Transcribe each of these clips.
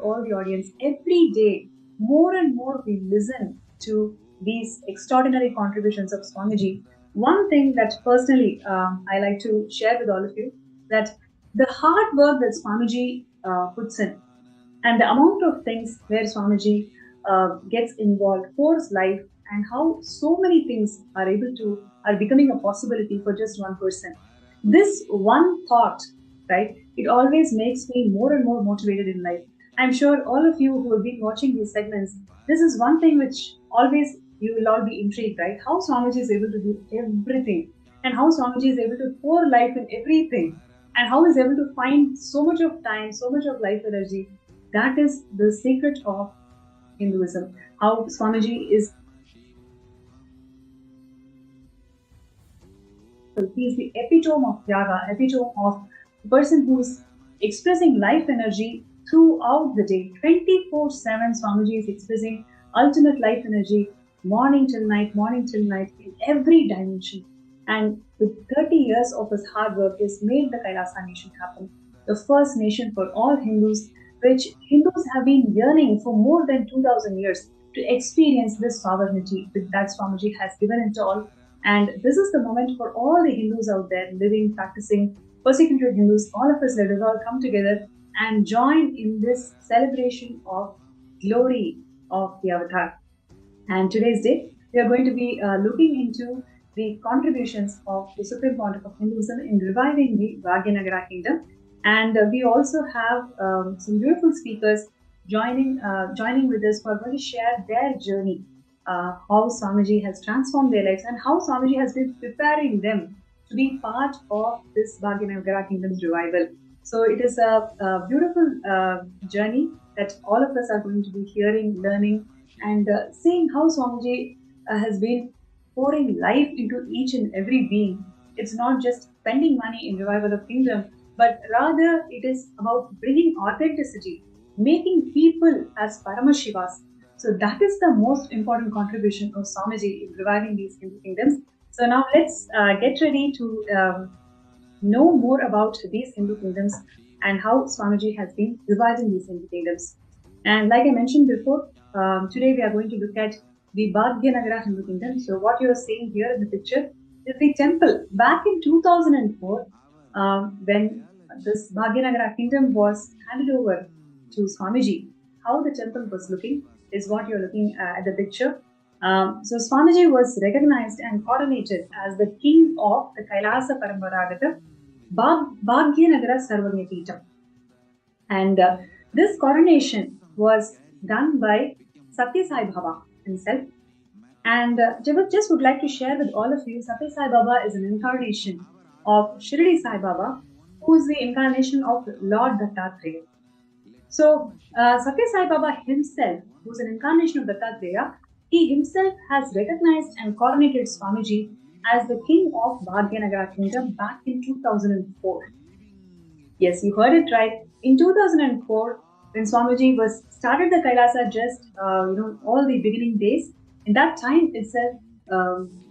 all the audience, every day, more and more we listen to these extraordinary contributions of Swamiji. One thing that personally I like to share with all of you, that the hard work that Swamiji puts in, and the amount of things where Swamiji gets involved, pours life, and how so many things are becoming a possibility for just one person. This one thought, right? It always makes me more and more motivated in life. I'm sure all of you who have been watching these segments, this is one thing which always you will all be intrigued, right? How Swamiji is able to do everything, and how Swamiji is able to pour life in everything, and how he's able to find so much of time, so much of life energy. That is the secret of Hinduism. How Swamiji is, he is the epitome of Yaga, epitome of the person who's expressing life energy throughout the day. 24/7, Swamiji is expressing ultimate life energy, morning till night, in every dimension. And with 30 years of his hard work, has made the Kailasa nation happen. The first nation for all Hindus, which Hindus have been yearning for more than 2000 years to experience this sovereignty that Swamiji has given it all. And this is the moment for all the Hindus out there living, practicing, persecuted Hindus, all of us, let us all come together and join in this celebration of glory of the Avatar. And today's day, we are going to be looking into the contributions of the Supreme Pontiff of Hinduism in reviving the Bhagyanagara Kingdom. And we also have some beautiful speakers joining with us who are going to share their journey, how Swamiji has transformed their lives and how Swamiji has been preparing them to be part of this Bhagyanagara Kingdom's revival. So it is a beautiful journey that all of us are going to be hearing, learning, and seeing how Swamiji has been pouring life into each and every being. It's not just spending money in revival of kingdom, but rather it is about bringing authenticity, making people as Paramashivas. So that is the most important contribution of Swamiji in reviving these Hindu kingdoms. So now let's get ready to know more about these Hindu kingdoms and how Swamiji has been reviving these Hindu kingdoms. And like I mentioned before, today we are going to look at the Bhagyanagara Hindu Kingdom. So what you are seeing here in the picture is the temple. Back in 2004, when this Bhagyanagara Kingdom was handed over to Swamiji, how the temple was looking is what you're looking at the picture. So Swamiji was recognized and coronated as the king of the Kailasa Paramparagata Bhagyanagara Sarvanyapitam. And this coronation was done by Satya Sai Baba himself. And just would like to share with all of you, Satya Sai Baba is an incarnation of Shirdi Sai Baba, who is the incarnation of Lord Dattatreya. So Satya Sai Baba himself, who is an incarnation of Dattatreya, he himself has recognized and coronated Swamiji as the king of Bhagyanagara Kingdom back in 2004. Yes, you heard it right. In 2004, when Swamiji was started the Kailasa, just all the beginning days, in that time itself,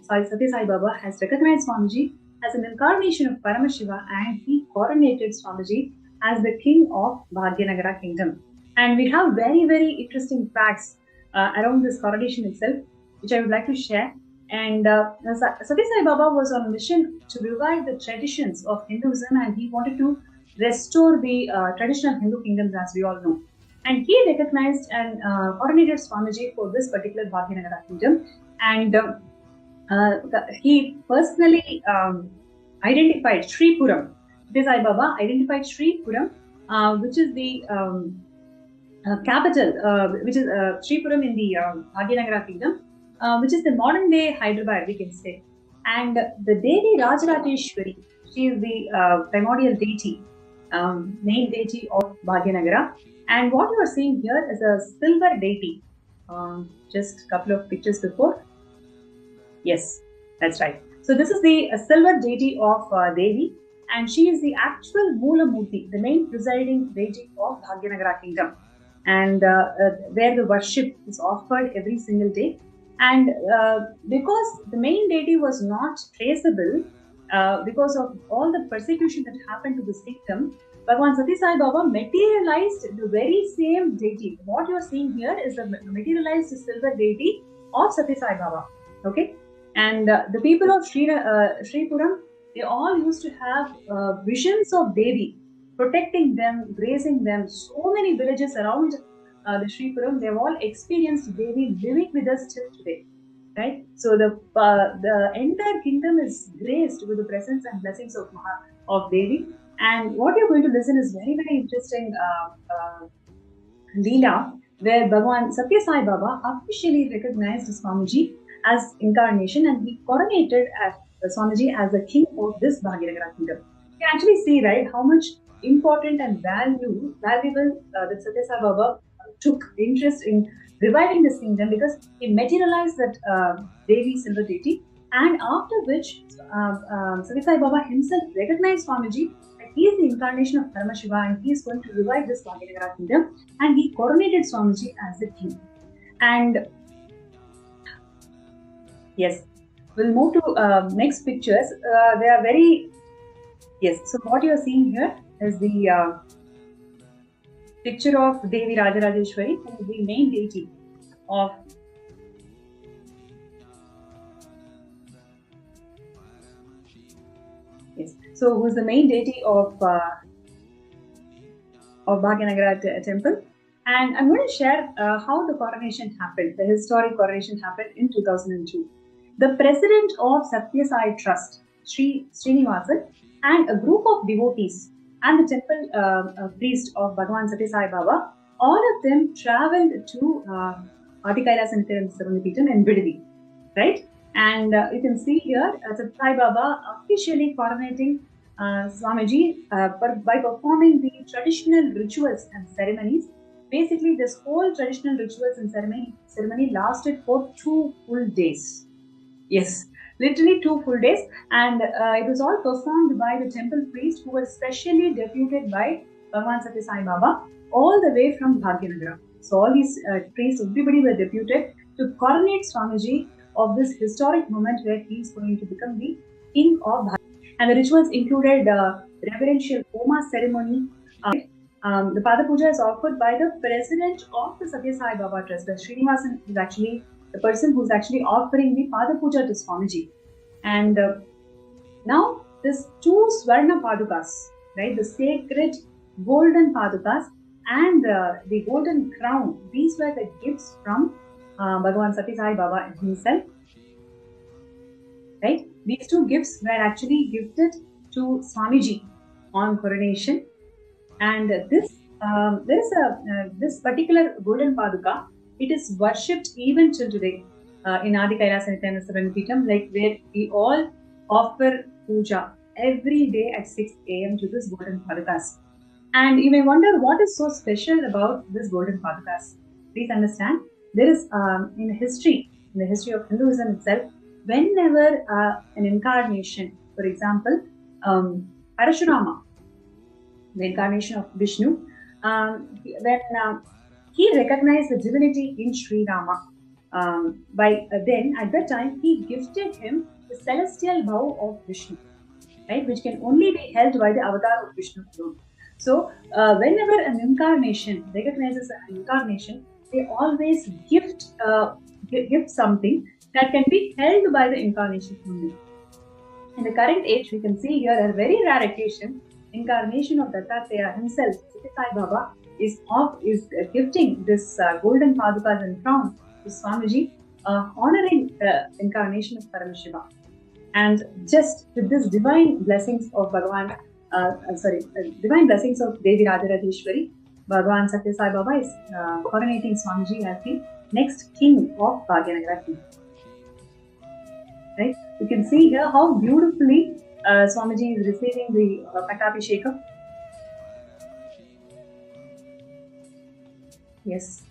Satya Sai Baba has recognized Swamiji as an incarnation of Paramashiva, and he coronated Swamiji as the king of Bhagyanagara Kingdom. And we have very, very interesting facts around this coronation itself, which I would like to share. And Satya Sai Baba was on a mission to revive the traditions of Hinduism, and he wanted to restore the traditional Hindu kingdoms, as we all know. And he recognized and coronated Swamiji for this particular Bhagyanagara Kingdom. And he personally identified Sri Puram. Satya Sai Baba identified Sri Puram, which is the capital, which is Sri Puram in the Bhagyanagara Kingdom, which is the modern day Hyderabad, we can say. And the Devi Rajarajeshwari, she is the primordial deity, main deity of Bhagyanagara. And what you are seeing here is a silver deity. Just a couple of pictures before. Yes, that's right. So this is the silver deity of Devi, and she is the actual Moola Murti, the main presiding deity of Bhagyanagara Kingdom, and where the worship is offered every single day. And because the main deity was not traceable, because of all the persecution that happened to this kingdom, Bhagwan Satya Sai Baba materialized the very same deity. What you are seeing here is the materialized silver deity of Satya Sai Baba. Okay, and the people of Sripuram, they all used to have visions of Devi protecting them, grazing them. So many villages around the Sripuram, they have all experienced Devi living with us till today. Right, so the entire kingdom is graced with the presence and blessings of Devi. And what you're going to listen is very, very interesting Leela, where Bhagwan Satya Sai Baba officially recognized Swamiji as incarnation, and he coronated Swamiji as the king of this Bhagyanagara Kingdom. You can actually see, right, how much important and valuable that Satya Sai Baba took interest in reviving this kingdom, because he materialized that Devi silver deity, and after which Satya Sai Baba himself recognized Swamiji. He is the incarnation of Paramashivam, and he is going to revive this Bhagyanagara Kingdom, and he coronated Swamiji as the king. And yes, we'll move to next pictures. They are very, yes, so what you are seeing here is the picture of Devi Rajarajeshwari, who is the main deity of so who is the main deity of Bhagyanagara temple. And I'm going to share how the coronation happened, the historic coronation happened in 2002. The president of Satya Sai Trust, Sri Srinivasan, and a group of devotees and the temple priest of Bhagwan Satya Sai Baba, all of them traveled to Adi Kailas and Nithyananda in Bidadi, right? And you can see here Satya Sai Baba officially coronating Swamiji by performing the traditional rituals and ceremonies. Basically, this whole traditional rituals and ceremony lasted for 2 full days. Yes, literally 2 full days, and it was all performed by the temple priest, who was specially deputed by Bhagwan Satya Sai Baba all the way from Bhagyanagara. So all these priests, everybody were deputed to coronate Swamiji of this historic moment where he is going to become the king of Bhagyanagara. And the rituals included reverential Homa ceremony. The Pada Puja is offered by the president of the Satya Sai Baba Trust. The Srinivasan is actually the person who's actually offering the Pada Puja to Swamiji. And now this 2 Swarna Padukas, right, the sacred golden Padukas and the golden crown, these were the gifts from Bhagwan Satya Sai Baba himself. Right? These 2 gifts were actually gifted to Swamiji on coronation. And this there is this particular golden Paduka, it is worshipped even till today in Adi Kailas and Nithyananda, like where we all offer puja every day at 6 a.m. to this golden Padukas. And you may wonder what is so special about this golden Padukas. Please understand, there is in the history of Hinduism itself, whenever an incarnation, for example, Parashurama, the incarnation of Vishnu, when he recognized the divinity in Sri Rama, then at that time he gifted him the celestial bow of Vishnu, right, which can only be held by the avatar of Vishnu alone. So whenever an incarnation recognizes an incarnation, they always gift something that can be held by the incarnation only. In the current age, we can see here a very rare occasion, incarnation of Dattatreya himself, Satya Sai Baba, is gifting this golden Padukas and crown to Swamiji, honoring the incarnation of Paramashivam. And just with this divine blessings of divine blessings of Devi Rajarajeshwari, Bhagwan Satya Sai Baba is coronating Swamiji as the next king of Bhagyanagara Kingdom. Right? You can see here how beautifully Swamiji is receiving the Pattabhishekam. Yes,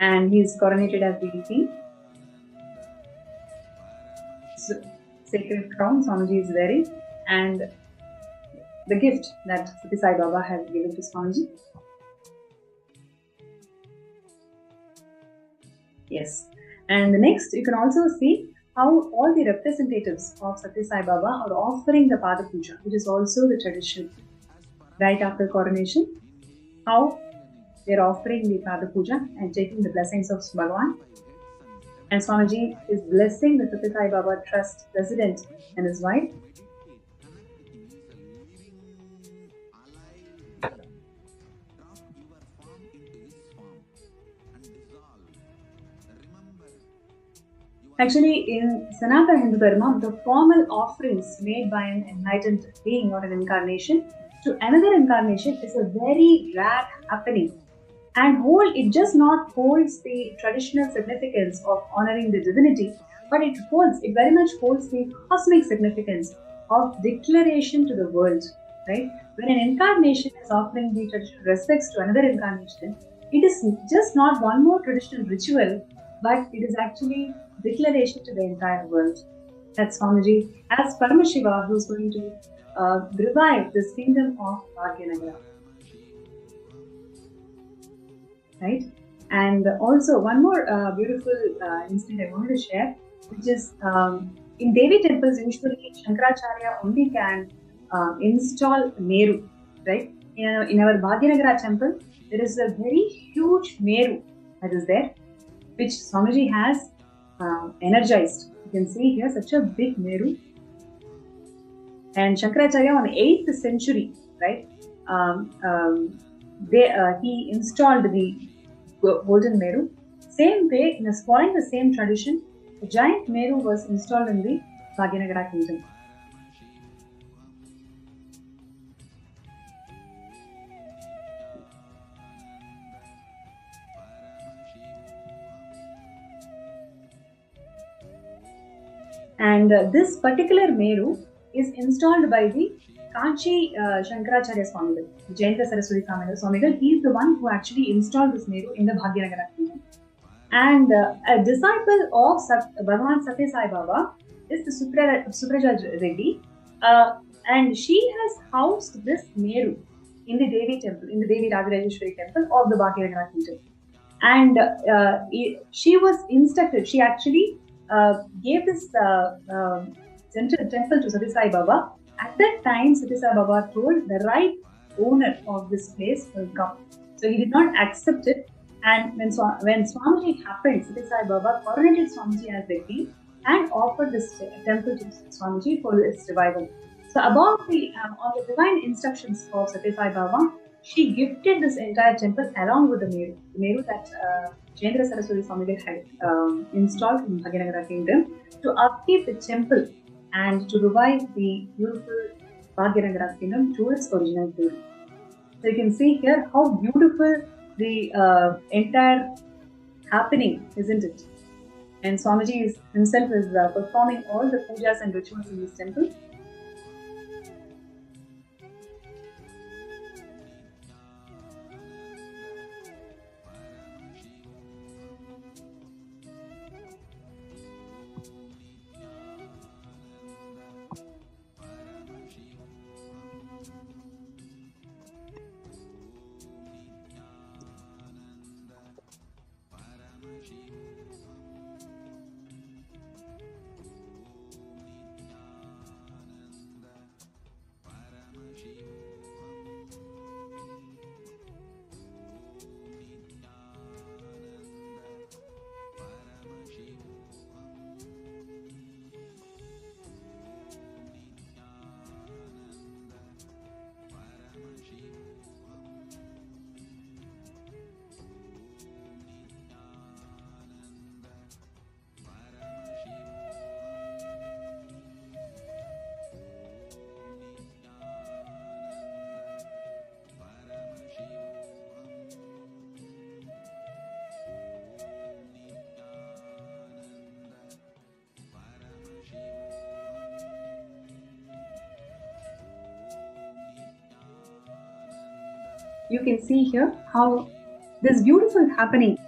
and he is coronated as the king. So, sacred crown Swamiji is wearing, and the gift that Satya Sai Baba has given to Swamiji. Yes, and next you can also see how all the representatives of Satya Sai Baba are offering the Pada Puja, which is also the tradition. right after coronation, how they're offering the Pada Puja and taking the blessings of Bhagavan. And Swamiji is blessing the Satya Sai Baba Trust president and his wife. Actually, in Sanatana Hindu Dharma, the formal offerings made by an enlightened being or an incarnation to another incarnation is a very rare happening. And it just not holds the traditional significance of honoring the divinity, but it very much holds the cosmic significance of declaration to the world, right? When an incarnation is offering the traditional respects to another incarnation, it is just not one more traditional ritual, but it is actually declaration to the entire world. That's Swamiji as Paramashiva, who's going to revive this kingdom of Bhagyanagara. Right? And also one more beautiful incident I wanted to share, which is in Devi temples, usually Shankaracharya only can install Meru, right? In our Bhagyanagara temple, there is a very huge Meru that is there, which Swamiji has energized. You can see here such a big Meru. And Shankaracharya on 8th century, right? He installed the golden Meru. Same way, following the same tradition, a giant Meru was installed in the Bhagyanagara Kindom. And this particular Meru is installed by the Kanchi Shankaracharya Swamigal, Jayanta Saraswati Swamigal. He is the one who actually installed this Meru in the Bhagyanagara Kindom. And a disciple of Bhagavan Satya Sai Baba is the Supraja Reddy, and she has housed this Meru in the Devi temple, in the Devi Rajarajeshwari temple of the Bhagyanagara Kindom. And she was instructed, she actually gave this temple to Satya Sai Baba. At that time, Satya Sai Baba told the right owner of this place will come. So he did not accept it. And when Swamiji happened, Satya Sai Baba coronated Swamiji as the king and offered this temple to Swamiji for its revival. So above on the divine instructions of Satya Sai Baba, she gifted this entire temple along with the Meru that Jayendra Saraswati Swamigal had installed in Bhagyanagara Kingdom to upkeep the temple and to revive the beautiful Bhagyanagara Kingdom to its original glory. So you can see here how beautiful the entire happening, isn't it? And Swamiji himself is performing all the pujas and rituals in this temple. You can see here how this beautiful happening.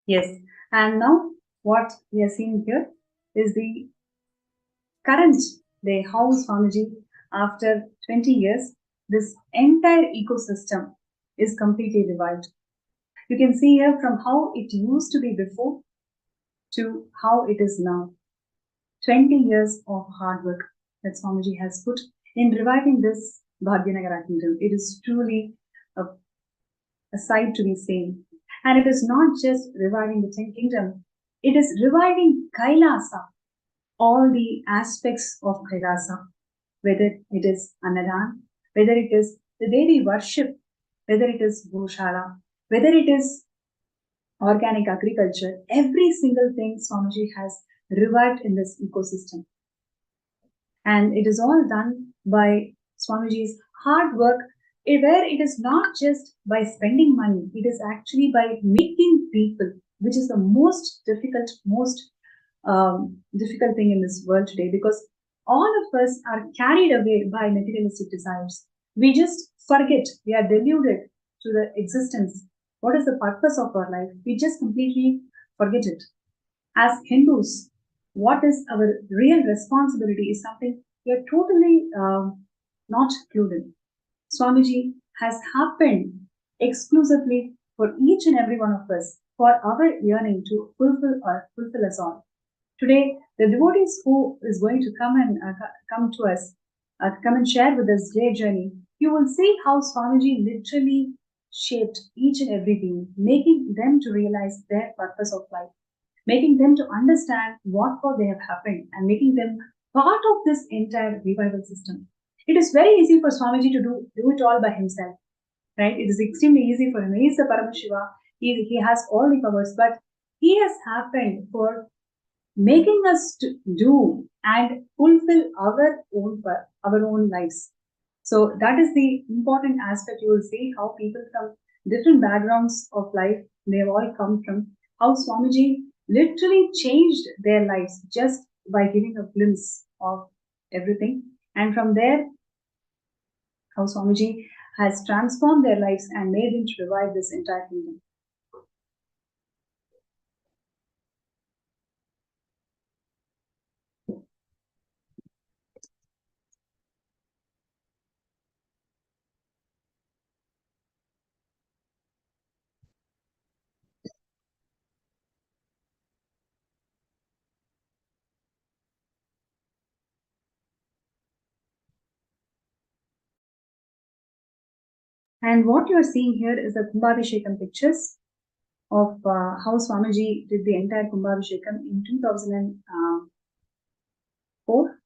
Yes. And now what we are seeing here is the current day, how Swamiji, after 20 years, this entire ecosystem is completely revived. You can see here from how it used to be before to how it is now. 20 years of hard work that Swamiji has put in reviving this Bhagyanagara Kindom. It is truly a sight to be seen. And it is not just reviving the Ten Kingdom, it is reviving Kailasa, all the aspects of Kailasa, whether it is Annadan, whether it is the Devi worship, whether it is Goshala, whether it is organic agriculture, every single thing Swamiji has revived in this ecosystem. And it is all done by Swamiji's hard work, where it is not just by spending money, it is actually by making people, which is the most difficult thing in this world today, because all of us are carried away by materialistic desires. We just forget, we are deluded to the existence. What is the purpose of our life? We just completely forget it. As Hindus, what is our real responsibility is something we are totally not clued in. Swamiji has happened exclusively for each and every one of us for our yearning to fulfill us all. Today, the devotees who is going to come to us, come and share with us their journey, you will see how Swamiji literally shaped each and every being, making them to realize their purpose of life, making them to understand what for they have happened, and making them part of this entire revival system. It is very easy for Swamiji to do it all by himself, right? It is extremely easy for him. He is the Paramashiva. He has all the powers, but he has happened for making us to do and fulfill our own lives. So that is the important aspect. You will see how people from different backgrounds of life, they have all come from, how Swamiji literally changed their lives just by giving a glimpse of everything. And from there, how Swamiji has transformed their lives and made them to revive this entire kingdom. And what you are seeing here is the Kumbhabhishekam pictures of how Swamiji did the entire Kumbhabhishekam in 2004.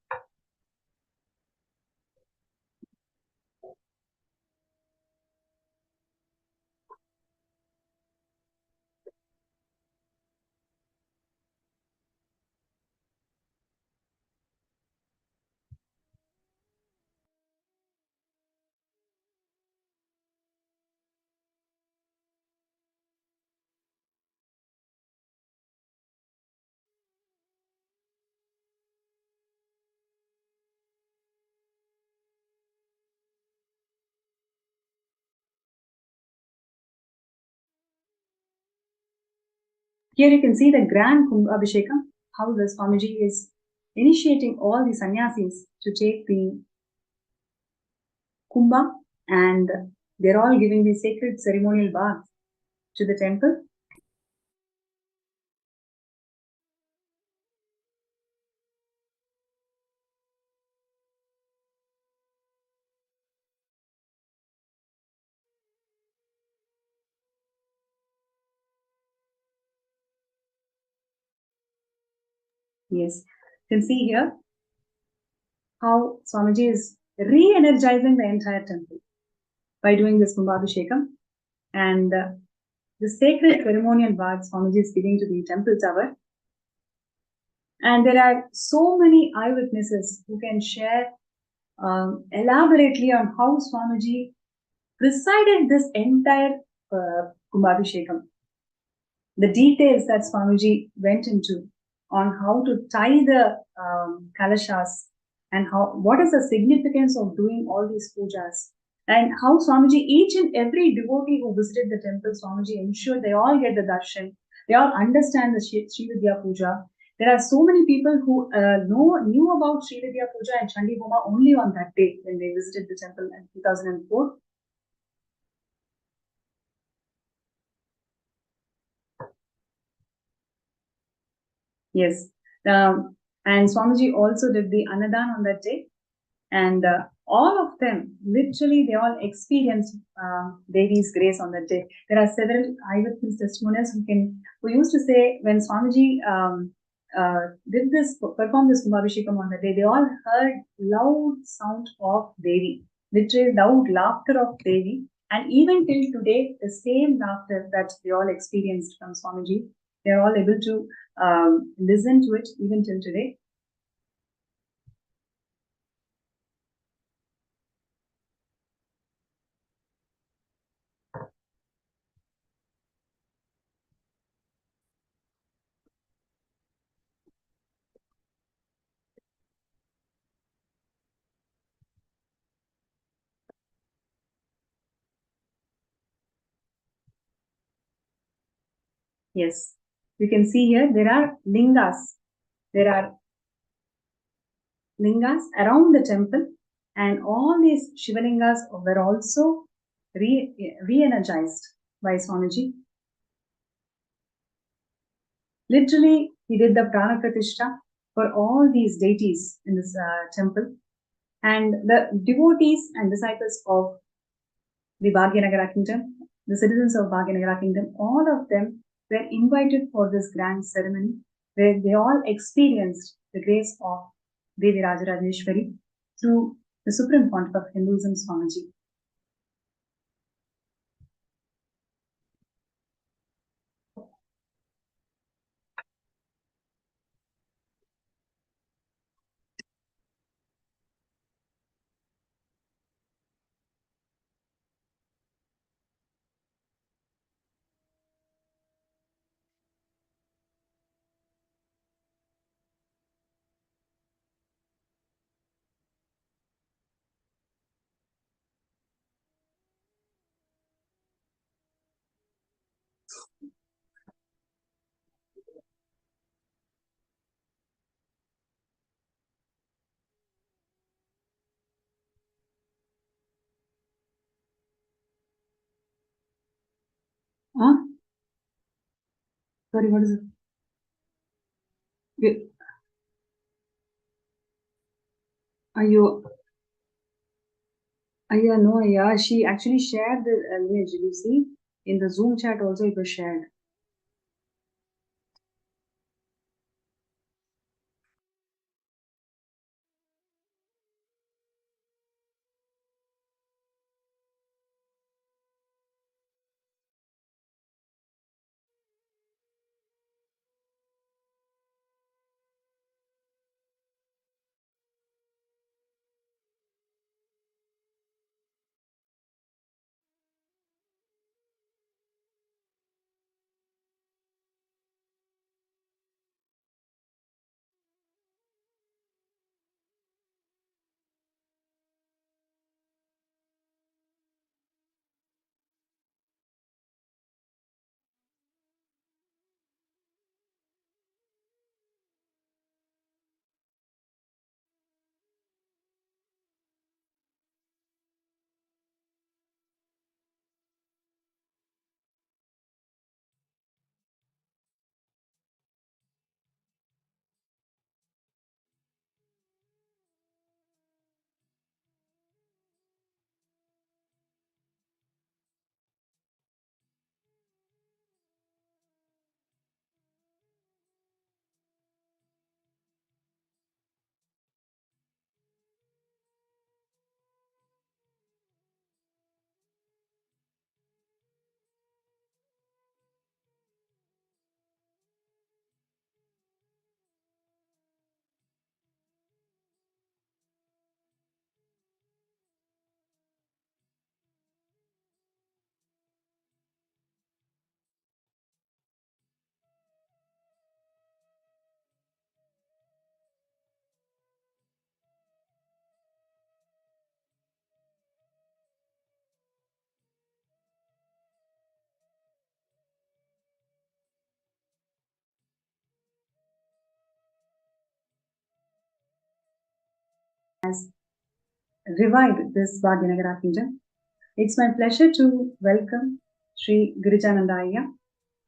Here you can see the grand Kumbhabhishekam, how the Swamiji is initiating all the sannyasis to take the Kumbha, and they're all giving the sacred ceremonial bath to the temple. Yes, you can see here how Swamiji is re-energizing the entire temple by doing this Kumbhabhishekam, and the sacred ceremonial bath Swamiji is giving to the temple tower. And there are so many eyewitnesses who can share elaborately on how Swamiji presided this entire Kumbhabhishekam. The details that Swamiji went into on how to tie the kalashas, and what is the significance of doing all these pujas, and how Swamiji, each and every devotee who visited the temple, Swamiji ensured they all get the darshan. They all understand the Sri Vidya Puja. There are so many people who knew about Sri Vidya Puja and Chandi Homa only on that day when they visited the temple in 2004. Yes. And Swamiji also did the Annadan on that day. And all of them, literally, they all experienced Devi's grace on that day. There are several eyewitness testimonials who used to say when Swamiji performed this Kumbhabhishekam on that day, they all heard loud sound of Devi, literally loud laughter of Devi. And even till today, the same laughter that they all experienced from Swamiji, they are all able to listen to it even till today. Yes. You can see here there are lingas. There are lingas around the temple, and all these Shivalingas were also re-energized by Swamiji. Literally, he did the Prana Pratishta for all these deities in this temple, and the devotees and disciples of the Bhagyanagara Kingdom, the citizens of Bhagyanagara Kingdom, all of them were invited for this grand ceremony where they all experienced the grace of Devi Rajarajeshwari through the Supreme Pontiff of Hinduism, Swamiji. Huh? Sorry, what is it? Are you? Yeah, no, yeah. She actually shared the image. You see, in the Zoom chat also it was shared. has revived this Bhagyanagara Kindom. It's my pleasure to welcome Sri Girijananda Ayya,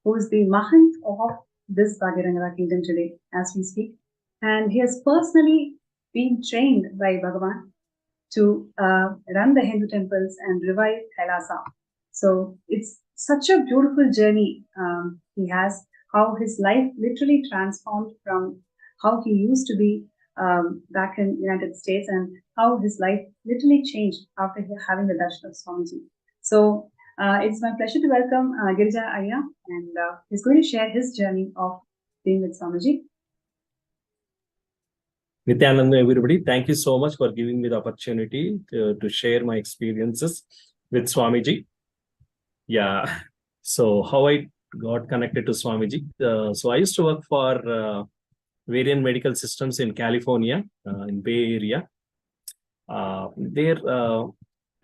who is the Mahant of this Bhagyanagara Kindom today as we speak. And he has personally been trained by Bhagavan to run the Hindu temples and revive Kailasa. So it's such a beautiful journey he has, how his life literally transformed from how he used to be back in United States and how his life literally changed after having the darshan of Swamiji. So it's my pleasure to welcome Girija Ayya, and he's going to share his journey of being with Swamiji. Nithyananda, everybody, thank you so much for giving me the opportunity to share my experiences with Swamiji. Yeah, so how I got connected to Swamiji. So I used to work for Variant Medical Systems in California, in Bay Area.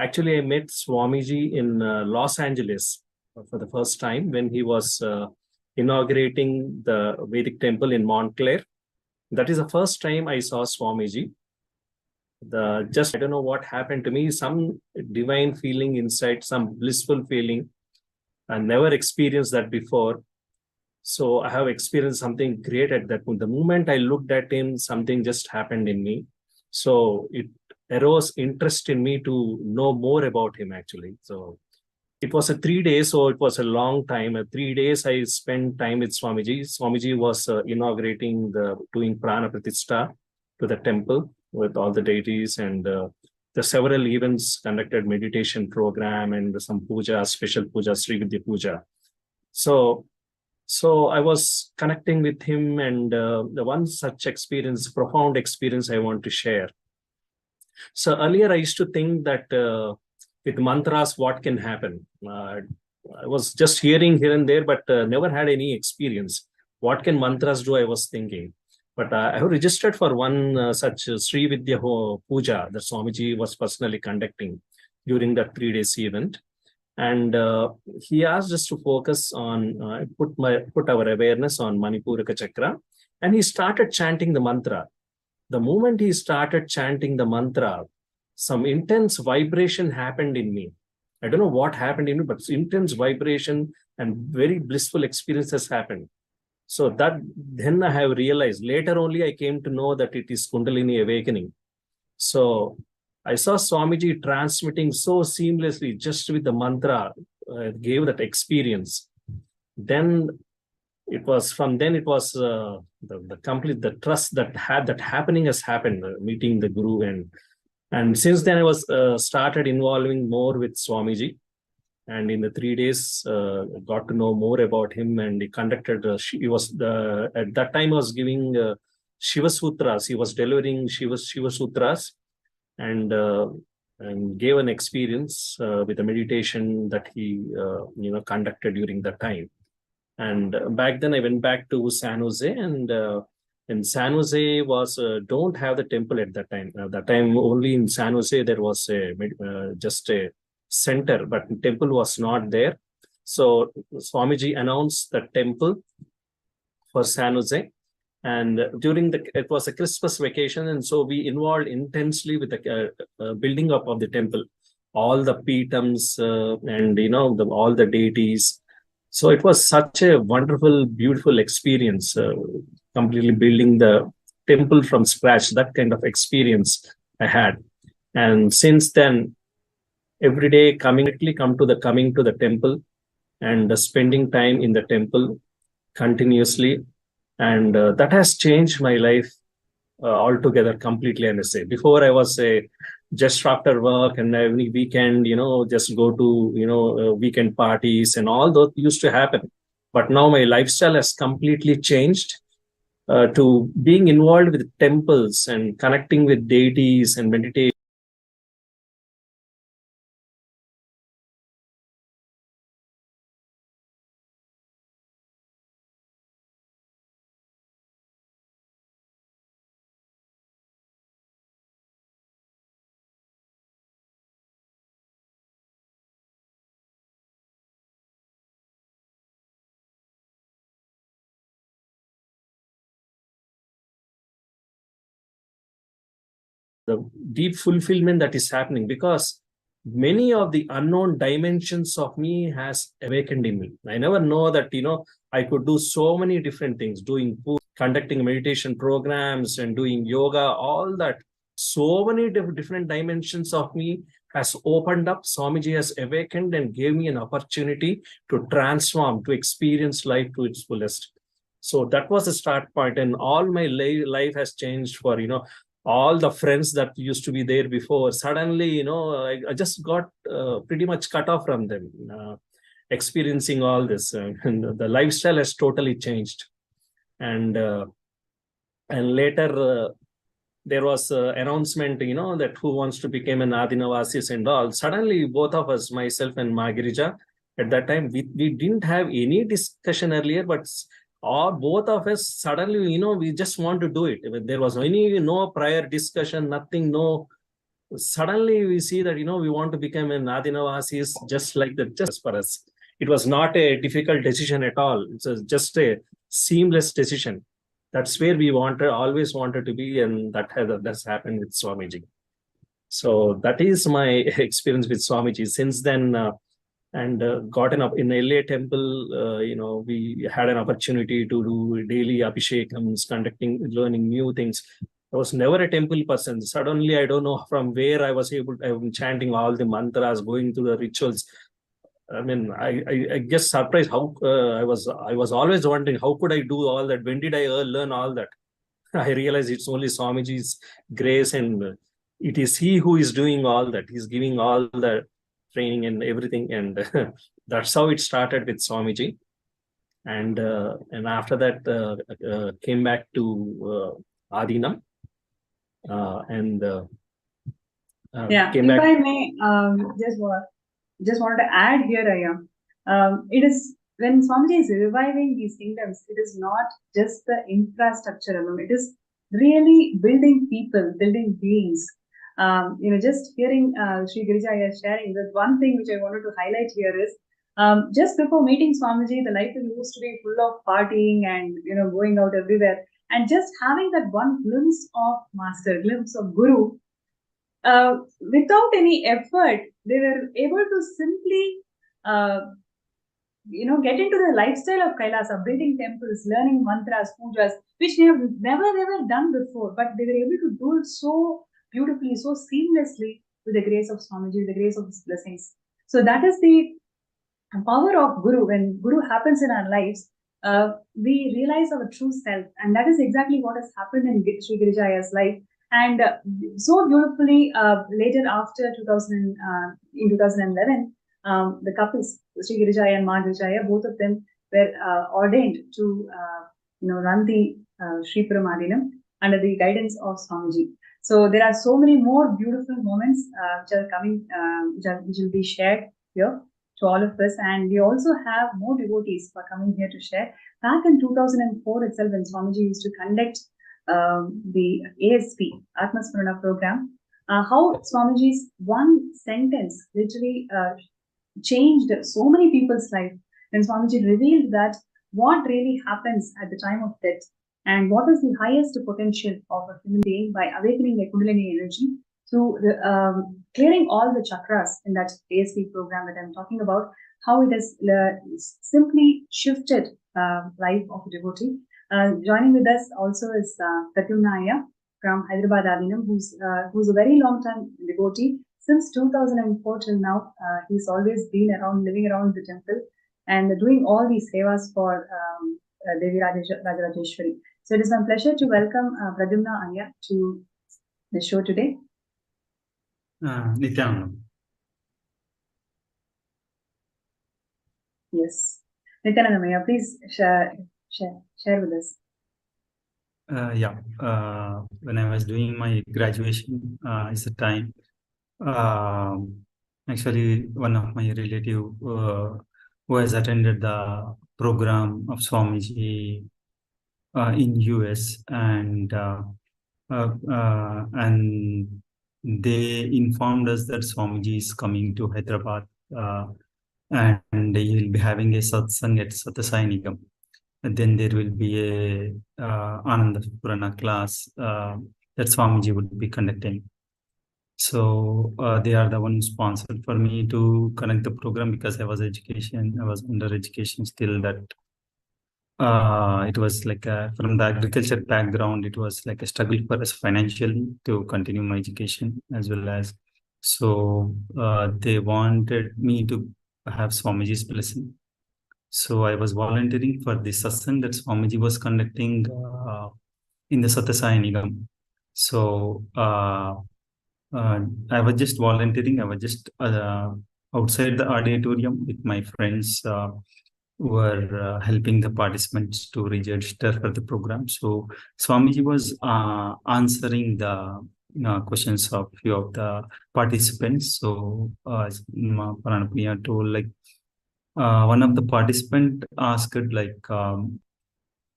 Actually, I met Swamiji in Los Angeles for the first time when he was inaugurating the Vedic temple in Montclair. That is the first time I saw Swamiji. I don't know what happened to me, some divine feeling inside, some blissful feeling. I never experienced that before. So I have experienced something great at that point. The moment I looked at him, something just happened in me. So it arose interest in me to know more about him actually. So it was a 3 days, so it was a long time. 3 days I spent time with Swamiji. Swamiji was doing Prana Pratishta to the temple with all the deities, and the several events conducted, meditation program and some puja, special puja, Sri Vidya Puja. So I was connecting with him, and the one such experience, profound experience I want to share. So earlier I used to think that with mantras, what can happen? I was just hearing here and there, but never had any experience. What can mantras do? I was thinking. But I have registered for one such Sri Vidya Puja that Swamiji was personally conducting during that 3 days event. And he asked us to focus on, put our awareness on Manipuraka Chakra. And he started chanting the mantra. The moment he started chanting the mantra, some intense vibration happened in me. I don't know what happened in me, but intense vibration and very blissful experiences happened. So that then I have realized, later only I came to know that it is Kundalini awakening. So I saw Swamiji transmitting so seamlessly just with the mantra, gave that experience. Then it was the complete, the trust that happening has happened, meeting the Guru, and since then I was started involving more with Swamiji, and in the 3 days got to know more about him. And he conducted he was the at that time I was giving Shiva Sutras. He was delivering Shiva Sutras, and gave an experience with the meditation that he conducted during that time. And back then I went back to San Jose, and in San Jose was don't have the temple at that time. That time only in San Jose there was just a center, but the temple was not there. So Swamiji announced the temple for San Jose, and it was a Christmas vacation, and so we involved intensely with the building up of the temple, all the pitams and all the deities. So it was such a wonderful, beautiful experience, completely building the temple from scratch. That kind of experience I had, and since then, every day coming to the temple and spending time in the temple continuously, and that has changed my life altogether completely. I must say, before I was just after work and every weekend, just go to weekend parties, and all that used to happen. But now my lifestyle has completely changed to being involved with temples and connecting with deities and meditation. the deep fulfillment that is happening, because many of the unknown dimensions of me has awakened in me. I never know that, I could do so many different things, doing conducting meditation programs and doing yoga, all that. So many different dimensions of me has opened up. Swamiji has awakened and gave me an opportunity to transform, to experience life to its fullest. So that was the start point, and all my life has changed for, all the friends that used to be there before. Suddenly, I just got pretty much cut off from them, experiencing all this. And the lifestyle has totally changed. And later, there was an announcement, that who wants to become an Adinavasis and all. Suddenly, both of us, myself and Magirija, at that time, we didn't have any discussion earlier, but all both of us suddenly, we just want to do it. There was no prior discussion, nothing, no. Suddenly, we see that, we want to become an Adinavasis, just like that, just for us. It was not a difficult decision at all. It's just a seamless decision. That's where we always wanted to be, and that's happened with Swamiji. So that is my experience with Swamiji. Since then, gotten up in LA temple, we had an opportunity to do daily abhishekams, learning new things. I was never a temple person. Suddenly, I don't know from where I'm chanting all the mantras, going through the rituals. I mean, I guess surprised how I was always wondering how could I do all that? When did I learn all that? I realized it's only Swamiji's grace, and it is he who is doing all that. He's giving all the training and everything, and that's how it started with Swamiji. And after that, came back to Adina, and if I may, just wanted to add here, Aya. It is when Swamiji is reviving these kingdoms, it is not just the infrastructure alone. It is really building people, building beings. Just hearing Sri Girijaya sharing, that one thing which I wanted to highlight here is, just before meeting Swamiji, the life used to be full of partying and going out everywhere, and just having that one glimpse of Master, glimpse of Guru. Without any effort, they were able to simply, get into the lifestyle of Kailasa, building temples, learning mantras, pujas, which they have never ever done before, but they were able to do it so beautifully, so seamlessly with the grace of Swamiji, with the grace of His blessings. So that is the power of Guru. When Guru happens in our lives, we realize our true self, and that is exactly what has happened in Sri Girijaya's life. And so beautifully, later after 2000, in 2011, the couples, Sri Girijaya and Ma Girijaya, both of them were ordained to run the Sri Paramadinam under the guidance of Swamiji. So there are so many more beautiful moments which are coming, which will be shared here to all of us. And we also have more devotees who are coming here to share. Back in 2004 itself, when Swamiji used to conduct the ASP, Atmasmarana program, how Swamiji's one sentence literally changed so many people's life. When Swamiji revealed that what really happens at the time of death and what is the highest potential of a human being by awakening the Kundalini energy through clearing all the chakras in that ASP program that I'm talking about, how it has simply shifted life of a devotee. Joining with us also is Pradyumna from Hyderabad Adinam, who's a very long-time devotee. Since 2004 till now, he's always been around, living around the temple and doing all these sevas for Devi Rajarajeshwari. So it is my pleasure to welcome Pradyumna Aya to the show today. Nithyananda. Yes. Nithyananda Aya, please share with us. When I was doing my graduation, is the time. Actually, one of my relative who has attended the program of Swamiji in US, and they informed us that Swamiji is coming to Hyderabad, and he will be having a satsang at Satasainikam. And then there will be a Ananda Purana class that Swamiji would be conducting. So they are the one who sponsored for me to connect the program because I was under education still that it was like from the agriculture background, it was like a struggle for us financially to continue my education as well as. So they wanted me to have Swamiji's blessing. So I was volunteering for the satsang that Swamiji was conducting in the Satyasai Nigam. So I was just volunteering. I was just outside the auditorium with my friends who were helping the participants to register for the program. So Swamiji was answering the questions of few of the participants. So Paranapriya told like one of the participant asked like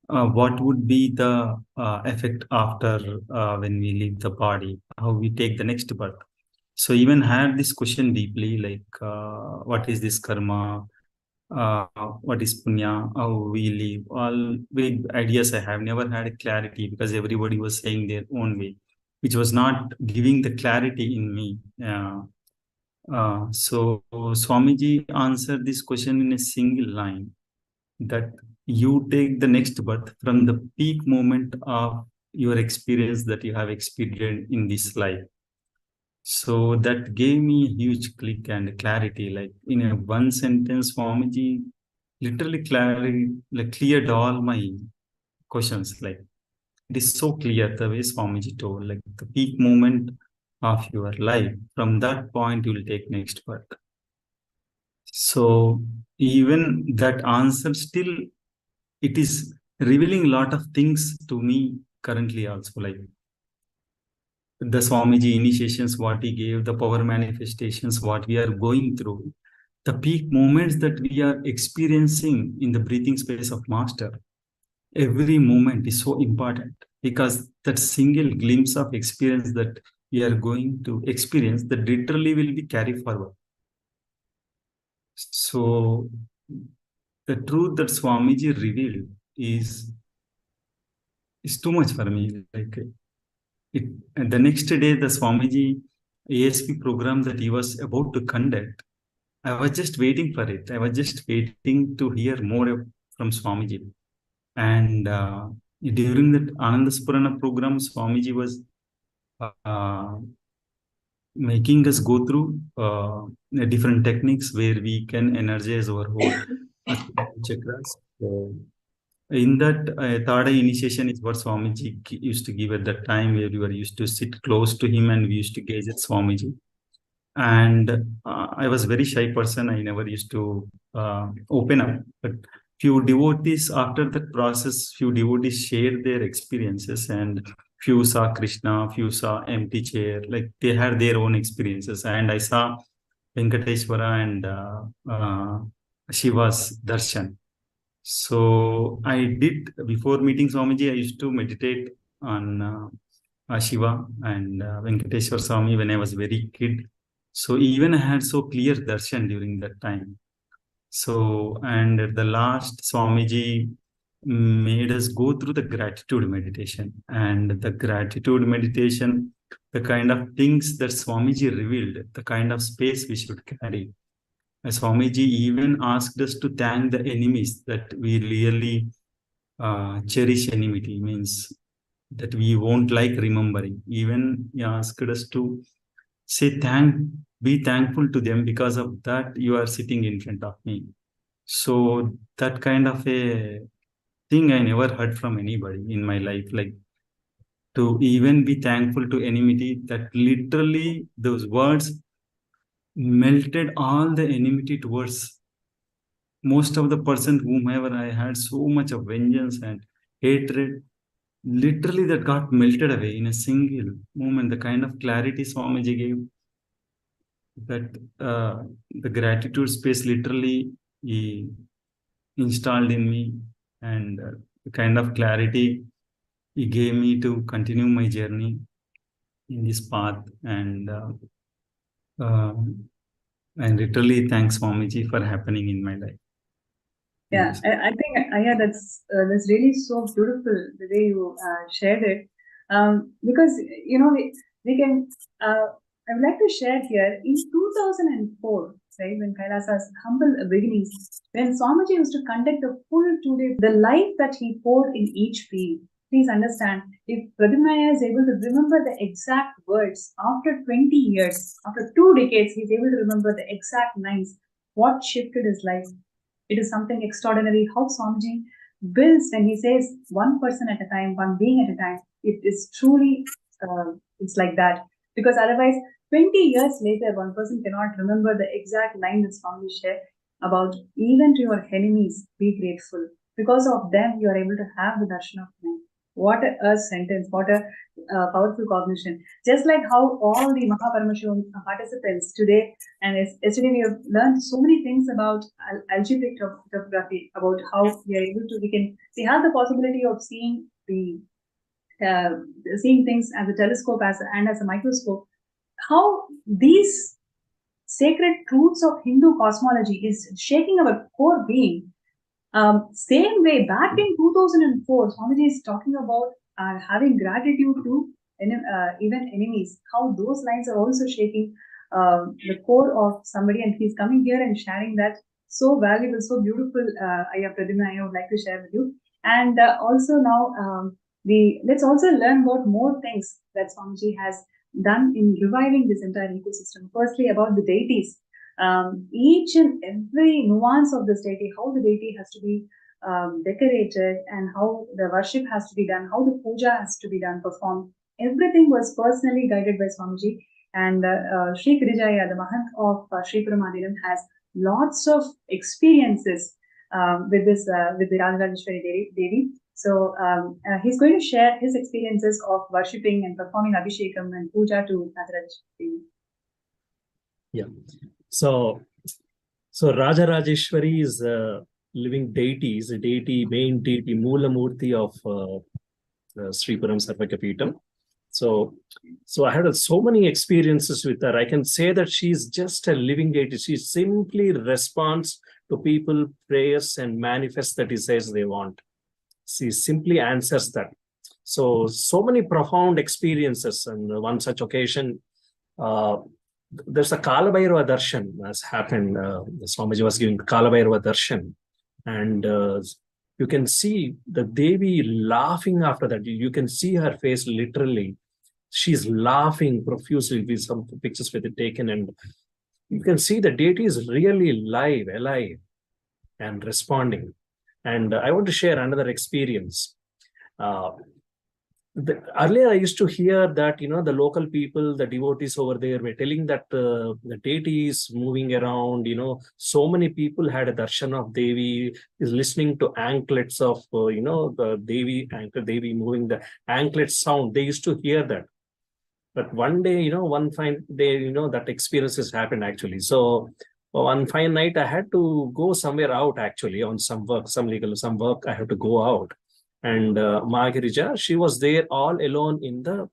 what would be the effect after when we leave the body, how we take the next birth. So even had this question deeply, like what is this karma, uh, what is punya, how we live, all big ideas I have never had a clarity because everybody was saying their own way, which was not giving the clarity in me. So Swamiji answered this question in a single line that you take the next birth from the peak moment of your experience that you have experienced in this life. So that gave me a huge click and clarity. Like in a one sentence, Swamiji literally like cleared all my questions. Like it is so clear the way Swamiji told, like the peak moment of your life. From that point, you will take next birth. So even that answer still it is revealing a lot of things to me currently also, like the Swamiji initiations, what he gave, the power manifestations, what we are going through, the peak moments that we are experiencing in the breathing space of Master. Every moment is so important because that single glimpse of experience that we are going to experience that literally will be carried forward. So the truth that Swamiji revealed is too much for me. Like and the next day, the Swamiji ASP program that he was about to conduct, I was just waiting for it. I was just waiting to hear more from Swamiji. And during that Anandaspurana program, Swamiji was uh, making us go through different techniques where we can energize our whole chakras. So, in that third eye initiation is what Swamiji used to give at that time, where we were used to sit close to him and we used to gaze at Swamiji. And I was very shy person. I never used to open up. But few devotees after that process, few devotees shared their experiences, and few saw Krishna, few saw empty chair. Like they had their own experiences, and I saw Venkateshwara and Shiva's darshan. So I did before meeting Swamiji. I used to meditate on Shiva and Venkateshwar Swami when I was very kid. So even I had so clear darshan during that time. So and at the last, Swamiji made us go through the gratitude meditation, and the gratitude meditation, the kind of things that Swamiji revealed, the kind of space we should carry. Swamiji even asked us to thank the enemies that we really cherish enmity, means that we won't like remembering. Even he asked us to say be thankful to them because of that you are sitting in front of me. So that kind of a thing I never heard from anybody in my life, like to even be thankful to enmity, that literally those words melted all the enmity towards most of the person whomever I had so much of vengeance and hatred, literally that got melted away in a single moment. The kind of clarity Swamiji gave, that the gratitude space literally he installed in me, and the kind of clarity he gave me to continue my journey in this path. Uh, and literally thanks Swamiji for happening in my life. Thank you, Yeah, sir. I think yeah, that's really so beautiful the way you shared it, because we can. I would like to share here in 2004, right, when Kailasa's humble beginnings, when Swamiji used to conduct the full 2 day, the life that he poured in each field. Please understand, if Pradyumna is able to remember the exact words after 20 years, after 2 decades, he's able to remember the exact lines, what shifted his life. It is something extraordinary how Swamiji builds when he says one person at a time, one being at a time. It is truly, it's like that. Because otherwise, 20 years later, one person cannot remember the exact line that Swami shared about even to your enemies, be grateful. Because of them, you are able to have the darshan of men. What a sentence, what a powerful cognition. Just like how all the Paramashivam participants today, and yesterday we have learned so many things about algebraic topography, about how we are able to, we have the possibility of seeing seeing things as a telescope and as a microscope, how these sacred truths of Hindu cosmology is shaking our core being. Same way, back in 2004, Swamiji is talking about having gratitude to even enemies, how those lines are also shaking the core of somebody, and he's coming here and sharing that. So valuable, so beautiful, Ayya Pradyumna, I would like to share with you. And also now, let's also learn about more things that Swamiji has done in reviving this entire ecosystem. Firstly, about the deities. Each and every nuance of this deity, how the deity has to be decorated and how the worship has to be done, how the puja has to be done, performed. Everything was personally guided by Swamiji. And Sri Kirijaya, the Mahant of Sri Paramadinam, has lots of experiences with the Rajarajeshwari Devi. So he's going to share his experiences of worshipping and performing Abhishekam and puja to Rajarajeshwari Devi. Yeah. So Rajarajeshwari is a living deity, is a deity, main deity, Moola Murti of Sri Param Sarvakapitam. So I had so many experiences with her. I can say that she's just a living deity. She simply responds to people prayers and manifests the desires they want. She simply answers that. So many profound experiences. And one such occasion, there's a Kalabhairava darshan has happened. Swamiji was giving Kalabhairava darshan. And you can see the Devi laughing after that. You can see her face literally. She's laughing profusely. With some pictures with it taken, and you can see the deity is really alive, and responding. And I want to share another experience. Earlier, I used to hear that, the local people, the devotees over there were telling that the deity is moving around, so many people had a darshan of Devi, is listening to anklets of, the Devi moving, the anklet sound. They used to hear that. But one day, one fine day, that experiences happened actually. So one fine night, I had to go somewhere out actually on some work, some work. I had to go out. And Magirija, she was there all alone in the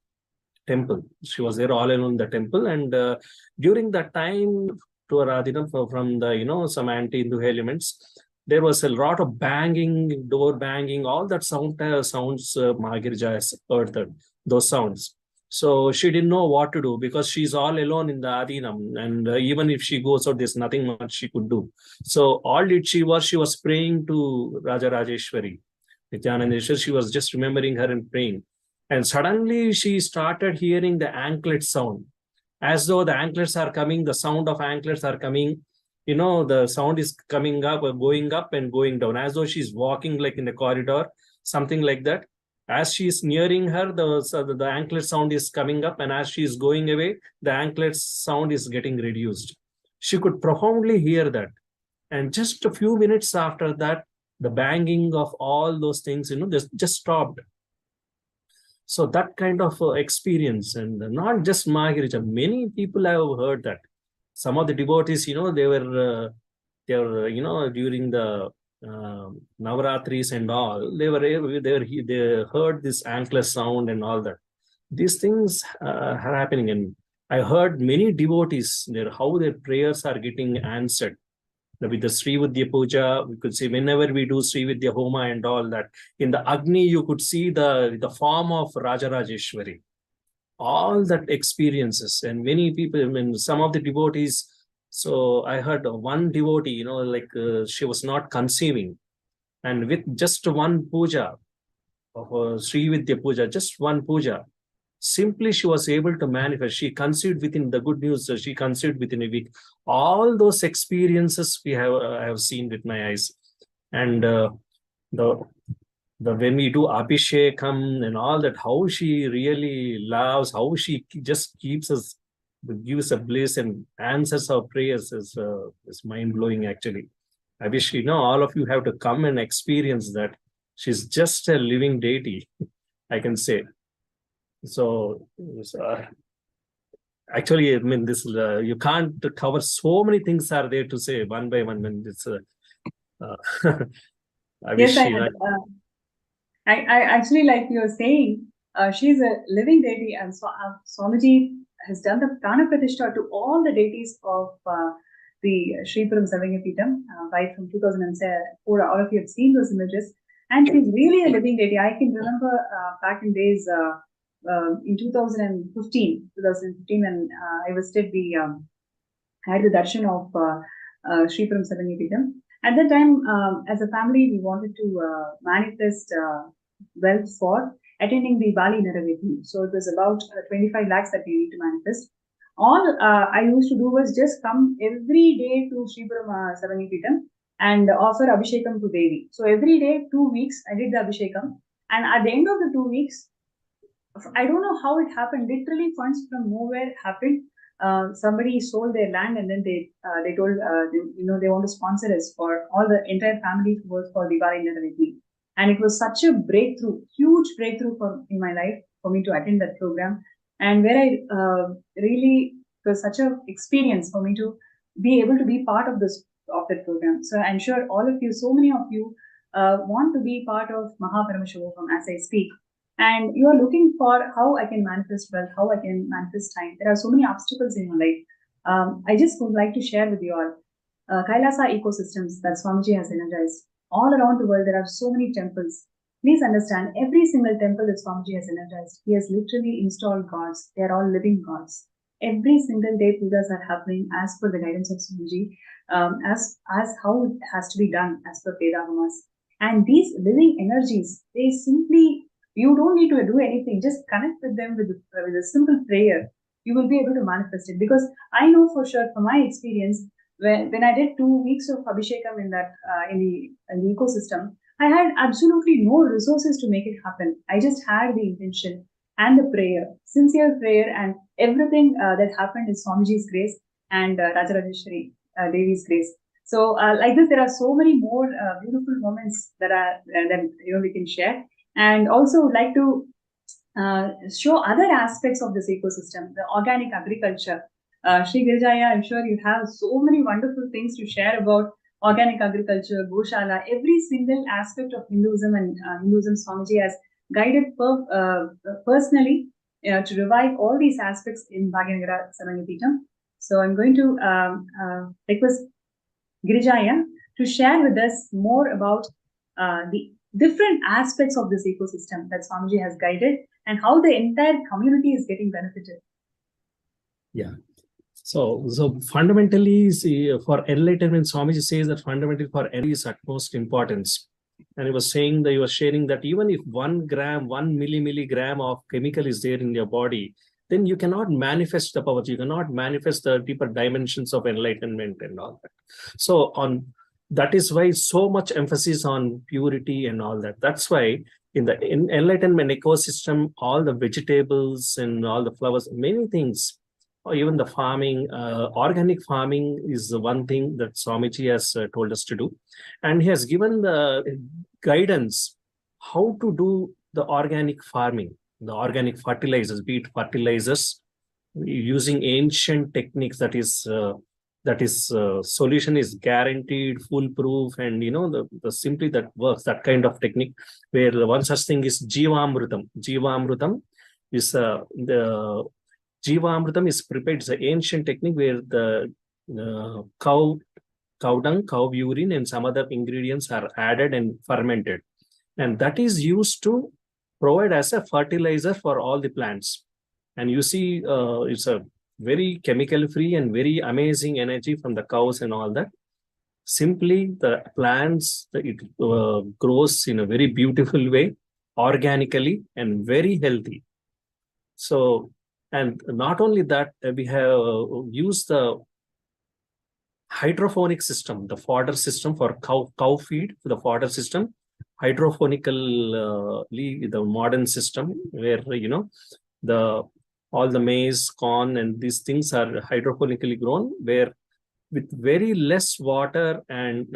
temple. She was there all alone in the temple. And during that time, to Aradhina, from the, some anti-Hindu elements, there was a lot of banging, door banging, all that sounds Magirija has heard those sounds. So she didn't know what to do because she's all alone in the Adinam. And even if she goes out, there's nothing much she could do. So all she was praying to Rajarajeshwari. Nithyananda, she was just remembering her and praying. And suddenly she started hearing the anklet sound. As though the anklets are coming, the sound of anklets are coming. The sound is coming up, going up and going down. As though she's walking like in the corridor, something like that. As she is nearing her, the anklet sound is coming up, and as she is going away, the anklet sound is getting reduced. She could profoundly hear that. And just a few minutes after that, the banging of all those things, just stopped. So that kind of experience, and not just Magirija, many people have heard that. Some of the devotees, they were during the Navaratris and all, they heard this anklet sound and all that. These things are happening, and I heard many devotees there how their prayers are getting answered. With the Sri Vidya Puja, we could see whenever we do Sri Vidya Homa and all that, in the Agni, you could see the form of Rajarajeshwari. all that experiences. And many people, I mean, some of the devotees, so I heard one devotee, she was not conceiving, and with just one puja of Sri Vidya puja, just one puja, simply she was able to manifest. She conceived within the good news. She conceived within a week. All those experiences I have seen with my eyes, and the when we do Abhishekam and all that, how she really loves, how she just keeps us, gives a bliss and answers our prayers is mind blowing actually. I wish all of you have to come and experience that. She's just a living deity, I can say. So actually, I mean, this you can't cover so many things are there to say one by one. When it's I Yes, wish I actually, like you're saying, she's a living deity, and Swamiji has done the Prana Pratishtha to all the deities of the Sri Puram Savangapitam, right from 2004. All of you have seen those images, and she's really a living deity. I can remember back in days in 2015, when I visited I had the darshan of Sri Puram Savangapitam. At that time, as a family, we wanted to manifest wealth for attending the Bali Naravethi. So it was about 25 lakhs that we need to manifest. All I used to do was just come every day to Sri Puram Savangapitam and offer Abhishekam to Devi. So every day, 2 weeks, I did the Abhishekam. And at the end of the 2 weeks, I don't know how it happened. Literally, funds from nowhere happened. Somebody sold their land, and then they told they want to sponsor us for all the entire family to work for Diwali Naravethi. And it was such a breakthrough, huge breakthrough in my life for me to attend that program. And where I really, it was such an experience for me to be able to be part of that program. So I'm sure all of you, so many of you, want to be part of Paramashivam as I speak. And you are looking for how I can manifest wealth, how I can manifest time. There are so many obstacles in your life. I just would like to share with you all Kailasa ecosystems that Swamiji has energized. All around the world, there are so many temples. Please understand, every single temple that Swamiji has energized, he has literally installed gods. They are all living gods. Every single day, pujas are happening as per the guidance of Swamiji, as how it has to be done as per Vedamas. And these living energies, they simply, you don't need to do anything. Just connect with them with a simple prayer. You will be able to manifest it. Because I know for sure, from my experience, when I did 2 weeks of Abhishekam in the ecosystem, I had absolutely no resources to make it happen. I just had the intention and the prayer, sincere prayer, and everything that happened is Swamiji's grace and Rajarajeshwari Devi's grace. So, like this, there are so many more beautiful moments that we can share. And also would like to show other aspects of this ecosystem, the organic agriculture. Sri Girijaya, I'm sure you have so many wonderful things to share about organic agriculture, Goshala, every single aspect of Hinduism, and Hinduism Swamiji has guided personally to revive all these aspects in Bhagyanagara Kindom. So I'm going to request Girijaya to share with us more about the different aspects of this ecosystem that Swamiji has guided and how the entire community is getting benefited. Yeah. So fundamentally, see, for enlightenment, Swamiji says that fundamentally for enlightenment is utmost importance. And he was sharing that even if 1 gram, 1 milligram of chemical is there in your body, then you cannot manifest the power. You cannot manifest the deeper dimensions of enlightenment and all that. So that is why so much emphasis on purity and all that. That's why in the enlightenment ecosystem, all the vegetables and all the flowers, many things, or even the farming, organic farming is the one thing that Swamiji has told us to do. And he has given the guidance how to do the organic farming, the organic fertilizers, be it fertilizers, using ancient techniques, that is solution is guaranteed, foolproof, and the simply that works, that kind of technique, where the one such thing is Jivamrutam. Jivamrutam is the Jivamrutam is prepared. It's an ancient technique where the cow dung, cow urine, and some other ingredients are added and fermented, and that is used to provide as a fertilizer for all the plants. And you see, it's a very chemical free and very amazing energy from the cows and all that. Simply the plants, it grows in a very beautiful way, organically and very healthy. So, and not only that, we have used the hydroponic system, the fodder system for cow feed, the fodder system, hydrophonically, the modern system where, the all the maize, corn, and these things are hydrophonically grown, where with very less water and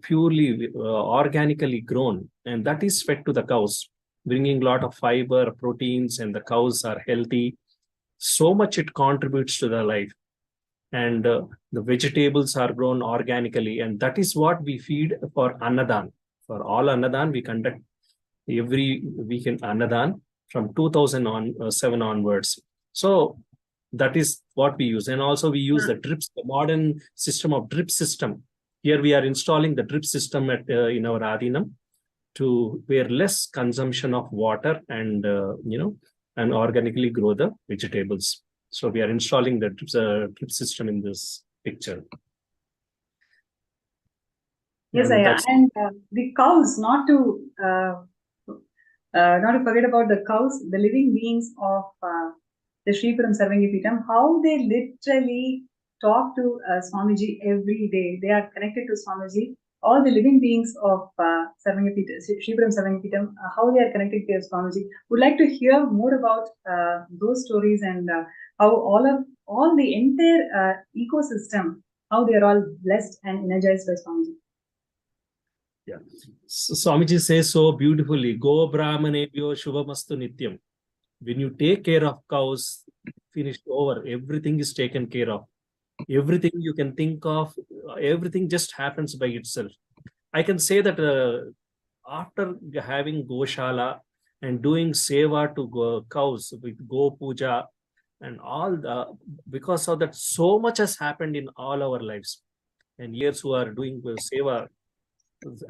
purely organically grown, and that is fed to the cows, bringing a lot of fiber, proteins, and the cows are healthy. So much it contributes to the life. And the vegetables are grown organically, and that is what we feed for Annadan. For all Annadan, we conduct every weekend Annadan from 2007 onwards. So that is what we use. And also we use the drips, the modern system of drip system. Here we are installing the drip system at in our Adinam to where less consumption of water and and organically grow the vegetables. So we are installing the drip system in this picture. Yes, and the cows, not to forget about the cows, the living beings of the Sripuram Sarvangipitam, how they literally talk to Swamiji every day. They are connected to Swamiji. All the living beings of Sripuram Sarvangipitam, how they are connected to Swamiji. Would like to hear more about those stories and how all the entire ecosystem, how they are all blessed and energized by Swamiji. Yeah. So Swamiji says so beautifully, Go Brahmanebhyo Shubhamastu Nityam. When you take care of cows, finished over, everything is taken care of. Everything you can think of, everything just happens by itself. I can say that after having Goshala and doing seva to cows with Go Puja and all because of that, so much has happened in all our lives. And years who are doing seva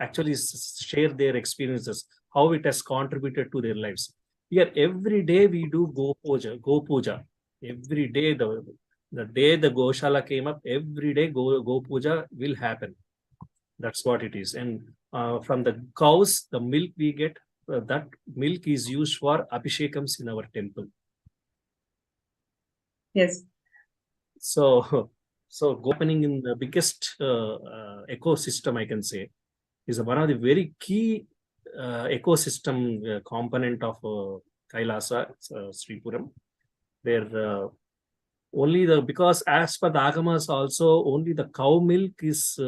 actually share their experiences, how it has contributed to their lives. Here, every day we do Go Puja. Every day, the day the Goshala came up, every day Go Puja will happen. That's what it is. And from the cows, the milk we get, that milk is used for abhishekams in our temple. Yes. So happening in the biggest ecosystem, I can say, is one of the very key ecosystem component of Kailasa, Sripuram, where because as per the Agamas also, only the cow milk is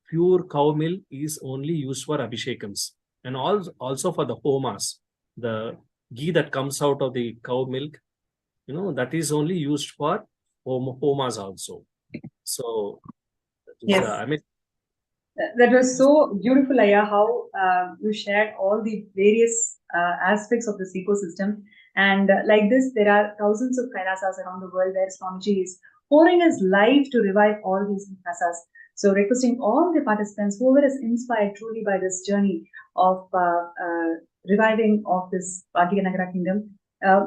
pure cow milk is only used for abhishekams, and also for the homas, the ghee that comes out of the cow milk, that is only used for homas also. So yes. I mean, that was so beautiful, Aya, how you shared all the various aspects of this ecosystem. And like this, there are thousands of Kailasas around the world where Swamiji is pouring his life to revive all these Kailasas. So requesting all the participants, whoever is inspired truly by this journey of reviving of this Bhagyanagara Kingdom,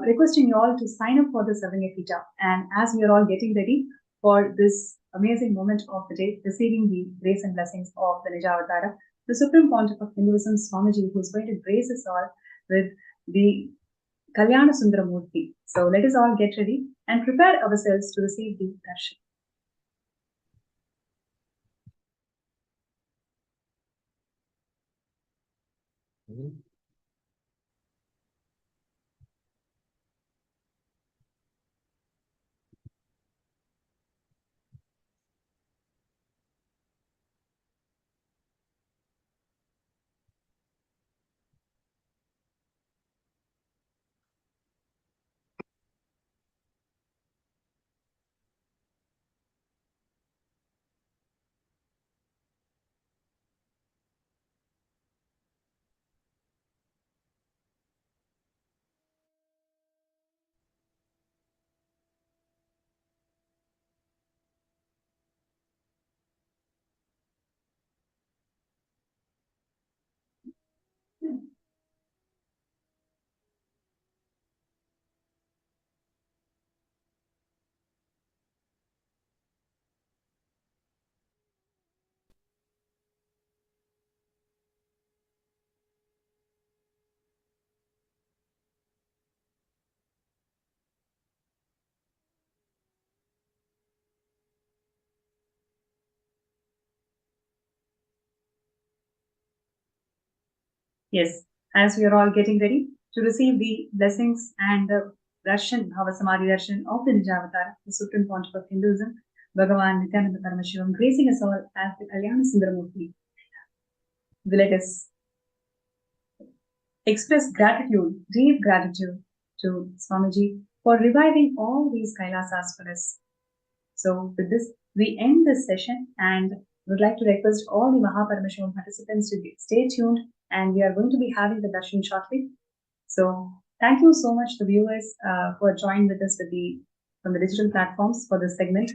requesting you all to sign up for the Sarvangapita. And as we are all getting ready for this amazing moment of the day, receiving the grace and blessings of the Nijavatara, the Supreme Pontiff of Hinduism, Swamiji, who is going to grace us all with the Kalyana Sundaramurti. So let us all get ready and prepare ourselves to receive the darshan. Yes, as we are all getting ready to receive the blessings and the darshan, Bhava Samadhi darshan of the Nijavatar, the Supreme Pontiff of Hinduism, Bhagavan Nithyananda Paramashivam, gracing us all as the Kalyana Sundaramurti. Let us express gratitude, deep gratitude to Swamiji for reviving all these Kailasas for us. So with this, we end this session and would like to request all the Mahaparamashivamam participants to stay tuned, and we are going to be having the darshan shortly. So thank you so much, the viewers, for joining with us from the digital platforms for this segment.